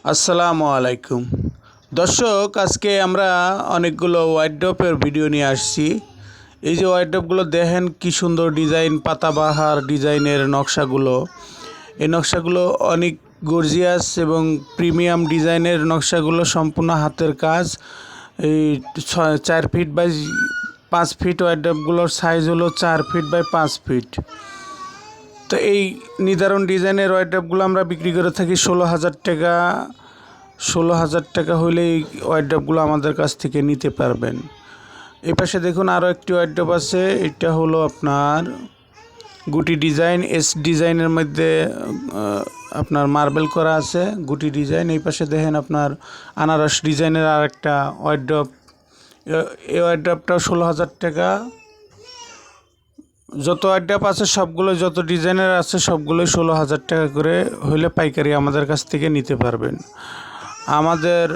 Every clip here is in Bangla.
আসসালামু আলাইকুম দর্শক, আজকে আমরা অনেকগুলো ওয়ার্ড্রপের ভিডিও নিয়ে আসছি। এই যে ওয়ার্ড্রপগুলো দেখেন কি সুন্দর ডিজাইন, পাতাবাহার ডিজাইনের নকশাগুলো। এই নকশাগুলো অনেক গর্জিয়াস এবং প্রিমিয়াম ডিজাইনের নকশাগুলো, সম্পূর্ণ হাতের কাজ। এই 4 ফিট বাই 5 ফিট ওয়ার্ড্রপগুলোর সাইজ হলো 4 ফিট বাই 5 ফিট। তো এই নির্ধারণ ডিজাইনের ওয়ার্ড্রপগুলো আমরা বিক্রি করে থাকি 16,000 টাকা। 16,000 টাকা হলে এই ওয়ার্ড্রপগুলো আমাদের কাছ থেকে নিতে পারবেন। এই পাশে দেখুন আরও একটি ওয়ার্ড্রপ আছে। এটা হলো আপনার গুটি ডিজাইন, এস ডিজাইনের মধ্যে আপনার মার্বেল করা আছে গুটি ডিজাইন। এই পাশে দেখেন আপনার আনারস ডিজাইনের আর একটা ওয়ার্ড্রপ। এই ওয়ার্ড্রপটাও 16,000 টাকা। যত ওয়ার্ড্রপ আছে সবগুলো, যত ডিজাইনের আছে সবগুলোই 16,000 টাকা করে হলে পাইকারি আমাদের কাছ থেকে নিতে পারবেন। আমাদের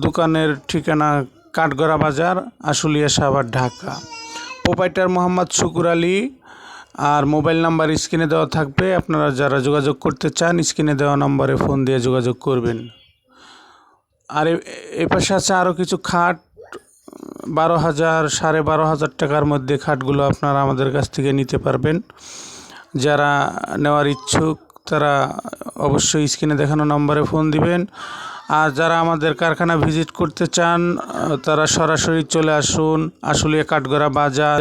দোকানের ঠিকানা কাঠগড়া বাজার, আশুলিয়া সাভার, ঢাকা। প্রোপাইটার মোহাম্মদ শুকুর আলী। আর মোবাইল নাম্বার স্ক্রিনে দেওয়া থাকবে, আপনারা যারা যোগাযোগ করতে চান স্ক্রিনে দেওয়া নম্বরে ফোন দিয়ে যোগাযোগ করবেন। আর এ পাশে আছে আরও কিছু খাট, 12,000 12,500 টাকার মধ্যে খাটগুলো আপনারা আমাদের কাছ থেকে নিতে পারবেন। যারা নেওয়ার ইচ্ছুক তারা অবশ্যই স্ক্রিনে দেখানো নম্বরে ফোন দিবেন। আর যারা আমাদের কারখানা ভিজিট করতে চান তারা সরাসরি চলে আসুন আশুলিয়া কাঠগড়া বাজার।